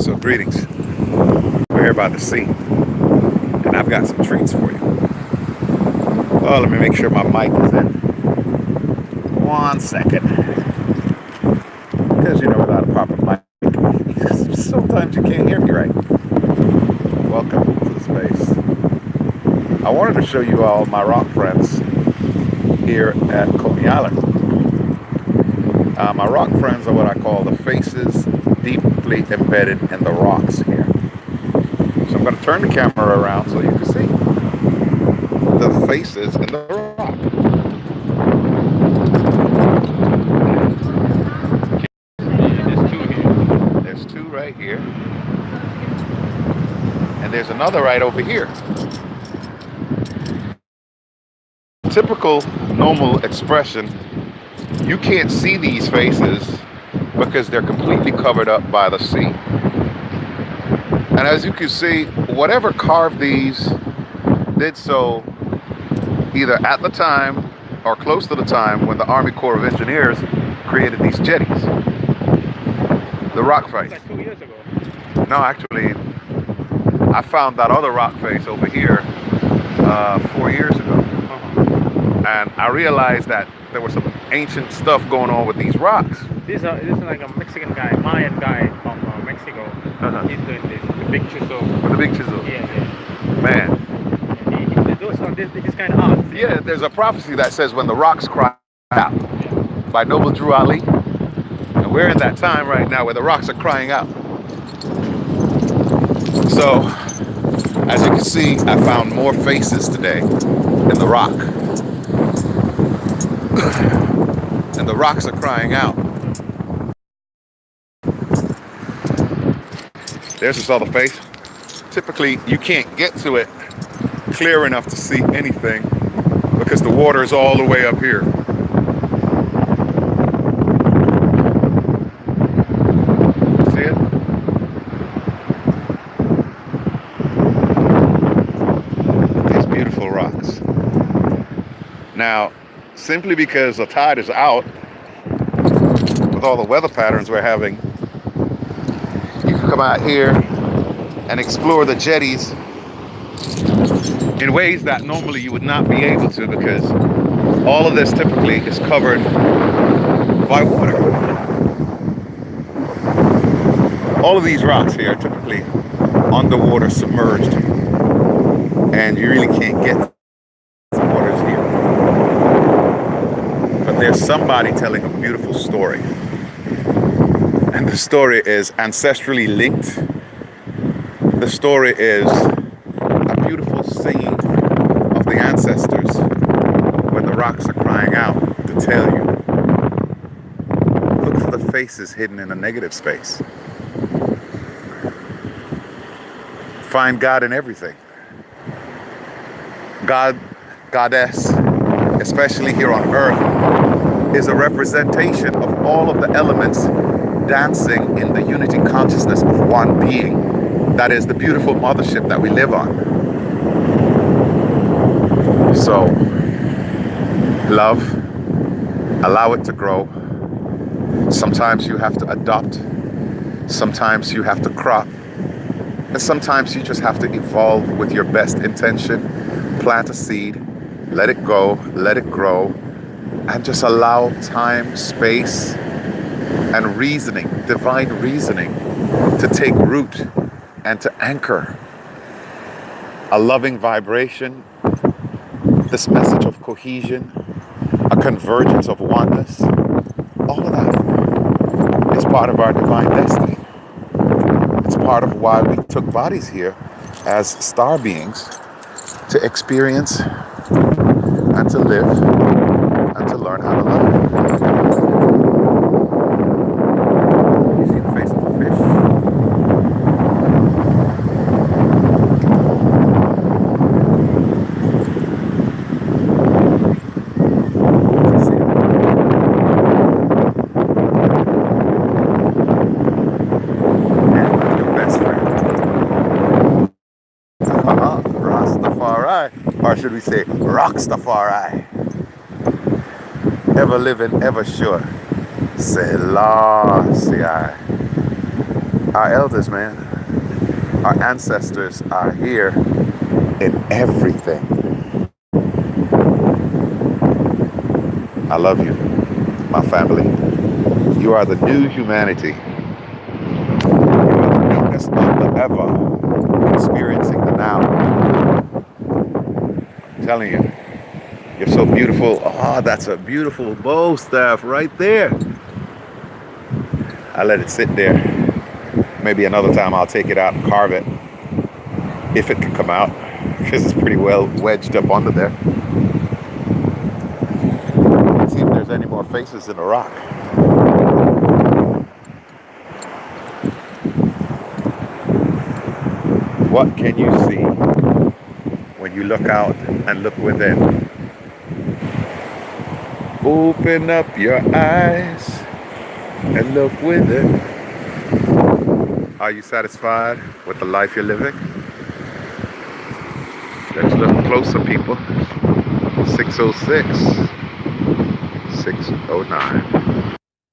So greetings. We're here by the sea, and I've got some treats for you. Oh, let me make sure my mic is in. 1 second. Because without a proper mic, sometimes you can't hear me right. Welcome to the space. I wanted to show you all my rock friends here at Coney Island. My rock friends are what I call the faces deeply embedded in the rocks here. So I'm going to turn the camera around so you can see the faces in the rock. There's two here. There's two right here. And there's another right over here. Typical normal expression, you can't see these faces because they're completely covered up by the sea. And as you can see, whatever carved these did so either at the time or close to the time when the Army Corps of Engineers created these jetties. The rock face. Like 2 years ago. No, actually, I found that other rock face over here 4 years ago. And I realized that there was some ancient stuff going on with these rocks. This is like a Mexican guy, Mayan guy from Mexico. He's doing this, the big chisel. With the big chisel. Yeah. Man. He does this kind of art. Yeah, there's a prophecy that says when the rocks cry out by Noble Drew Ali. And we're in that time right now where the rocks are crying out. So, as you can see, I found more faces today in the rock. And the rocks are crying out. There's this other face. Typically, you can't get to it clear enough to see anything because the water is all the way up here. See it? These beautiful rocks. Now, simply because the tide is out, with all the weather patterns we're having, you can come out here and explore the jetties in ways that normally you would not be able to because all of this typically is covered by water. All of these rocks here are typically underwater, submerged, and you really can't get to the waters here. But there's somebody telling a beautiful story. And the story is ancestrally linked. The story is a beautiful singing of the ancestors when the rocks are crying out to tell you. Look for the faces hidden in a negative space. Find God in everything. God, Goddess, especially here on earth, is a representation of all of the elements dancing in the unity consciousness of one being. That is the beautiful mothership that we live on. So, love, allow it to grow. Sometimes you have to adopt. Sometimes you have to crop. And sometimes you just have to evolve with your best intention. Plant a seed, let it go, let it grow, and just allow time, space, and reasoning, divine reasoning, to take root and to anchor a loving vibration, this message of cohesion, a convergence of oneness. All of that is part of our divine destiny. It's part of why we took bodies here as star beings to experience and to live and to learn how to love. You see the face of the fish? You see it? And your best friend. Rastafari. Or should we say Rockstafari? Ever living, ever sure. Selassie. Our elders, man, our ancestors are here in everything. I love you, my family. You are the new humanity. You are the newness of the ever, experiencing the now. I'm telling you, you're so beautiful. Oh, that's a beautiful bow staff right there. I let it sit there. Maybe another time I'll take it out and carve it, if it can come out, because it's pretty well wedged up under there. Let's see if there's any more faces in the rock. What can you see when you look out and look within? Open up your eyes and look within. Are you satisfied with the life you're living? Let's look closer, people. 606, 609.